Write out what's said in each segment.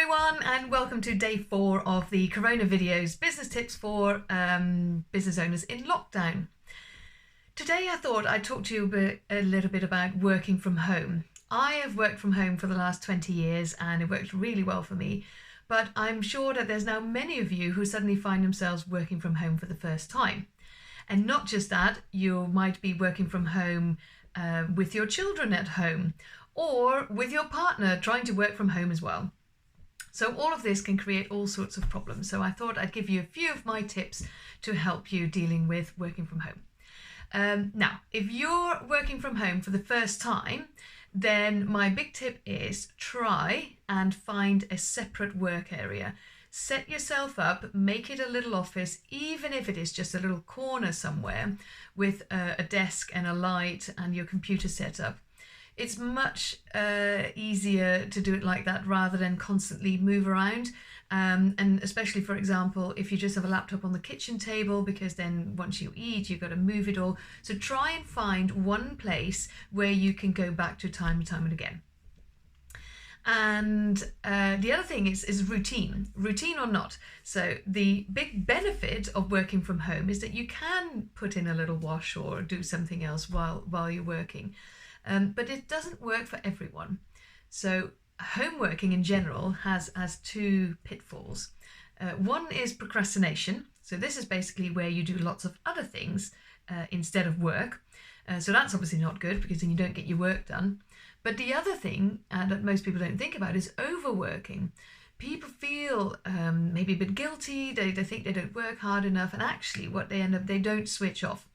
everyone, and welcome to day 4 of the Coronavideo's business tips for business owners in lockdown. Today I thought I'd talk to you a little bit about working from home. I have worked from home for the last 20 years and it worked really well for me, but I'm sure that there's now many of you who suddenly find themselves working from home for the first time. And not just that, you might be working from home with your children at home, or with your partner trying to work from home as well. So all of this can create all sorts of problems. So I thought I'd give you a few of my tips to help you dealing with working from home. Now, if you're working from home for the first time, then my big tip is try and find a separate work area. Set yourself up, make it a little office, even if it is just a little corner somewhere with a desk and a light and your computer set up. It's much easier to do it like that rather than constantly move around. And especially, for example, if you just have a laptop on the kitchen table, because then once you eat, you've got to move it all. So try and find one place where you can go back to time and again. And the other thing is routine or not. So the big benefit of working from home is that you can put in a little wash or do something else while you're working. But it doesn't work for everyone. So home working in general has two pitfalls. One is procrastination. So this is basically where you do lots of other things instead of work. So that's obviously not good because then you don't get your work done. But the other thing that most people don't think about is overworking. People feel maybe a bit guilty. They think they don't work hard enough, and actually what they don't switch off.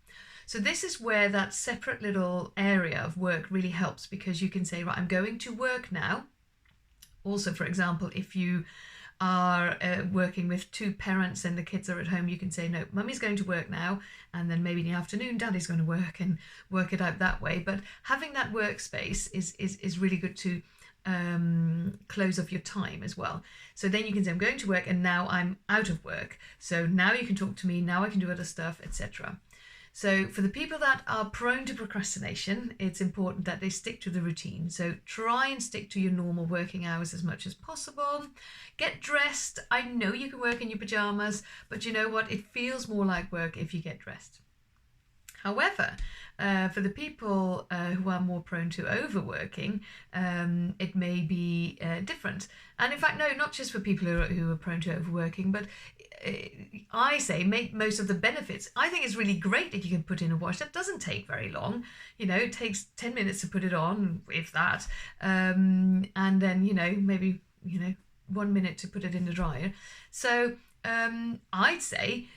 So this is where that separate little area of work really helps, because you can say, right, I'm going to work now. Also, for example, if you are working with two parents and the kids are at home, you can say, no, mummy's going to work now, and then maybe in the afternoon daddy's going to work, and work it out that way. But having that workspace is really good to close off your time as well. So then you can say, I'm going to work and now I'm out of work. So now you can talk to me, now I can do other stuff, etc. So for the people that are prone to procrastination, it's important that they stick to the routine. So try and stick to your normal working hours as much as possible. Get dressed. I know you can work in your pajamas, but you know what? It feels more like work if you get dressed. However, for the people who are more prone to overworking, it may be different. And in fact, no, not just for people who are prone to overworking, but I say make most of the benefits. I think it's really great that you can put in a wash. That doesn't take very long. It takes 10 minutes to put it on, if that. And then, maybe, 1 minute to put it in the dryer. So I'd say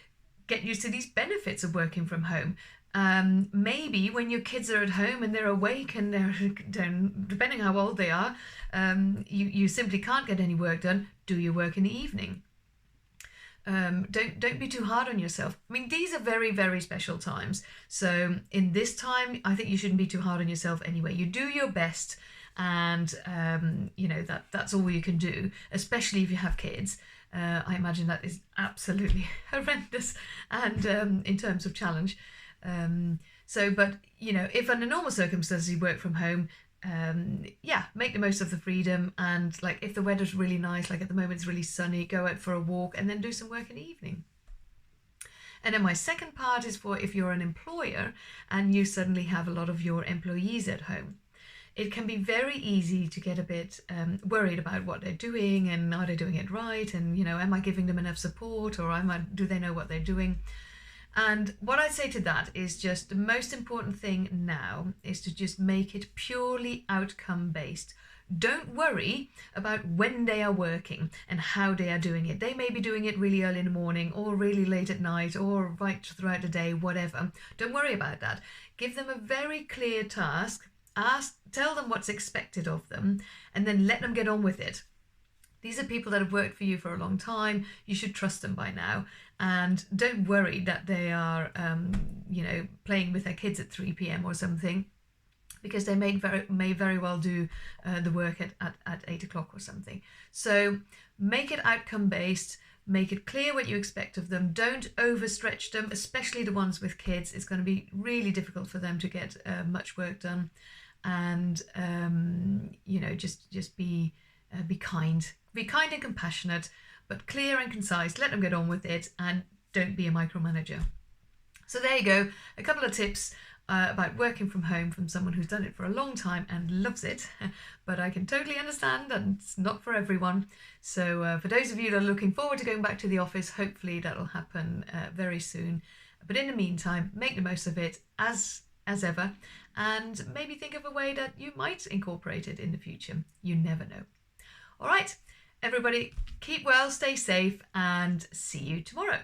get used to these benefits of working from home. Maybe when your kids are at home and they're awake and they're depending how old they are, you simply can't get any work done. Do your work in the evening. Don't be too hard on yourself. I mean, these are very, very special times. So in this time, I think you shouldn't be too hard on yourself anyway. You do your best, and that's all you can do, especially if you have kids. I imagine that is absolutely horrendous, and in terms of challenge. But if under normal circumstances you work from home, make the most of the freedom, and like if the weather's really nice, like at the moment it's really sunny, go out for a walk and then do some work in the evening. And then my second part is for if you're an employer and you suddenly have a lot of your employees at home. It can be very easy to get a bit worried about what they're doing, and are they doing it right, and am I giving them enough support, or do they know what they're doing? And what I'd say to that is just the most important thing now is to just make it purely outcome based. Don't worry about when they are working and how they are doing it. They may be doing it really early in the morning or really late at night or right throughout the day, whatever. Don't worry about that. Give them a very clear task. Tell them what's expected of them, and then let them get on with it. These are people that have worked for you for a long time. You should trust them by now. And don't worry that they are, playing with their kids at 3 p.m. or something, because they may very well do the work at 8 o'clock or something. So make it outcome based. Make it clear what you expect of them. Don't overstretch them, especially the ones with kids. It's going to be really difficult for them to get much work done. And, just be kind Be kind and compassionate, but clear and concise. Let them get on with it, and don't be a micromanager. So there you go, a couple of tips about working from home from someone who's done it for a long time and loves it, but I can totally understand that it's not for everyone. So for those of you that are looking forward to going back to the office, hopefully that'll happen very soon. But in the meantime, make the most of it as ever, and maybe think of a way that you might incorporate it in the future. You never know. All right, everybody, keep well, stay safe, and see you tomorrow.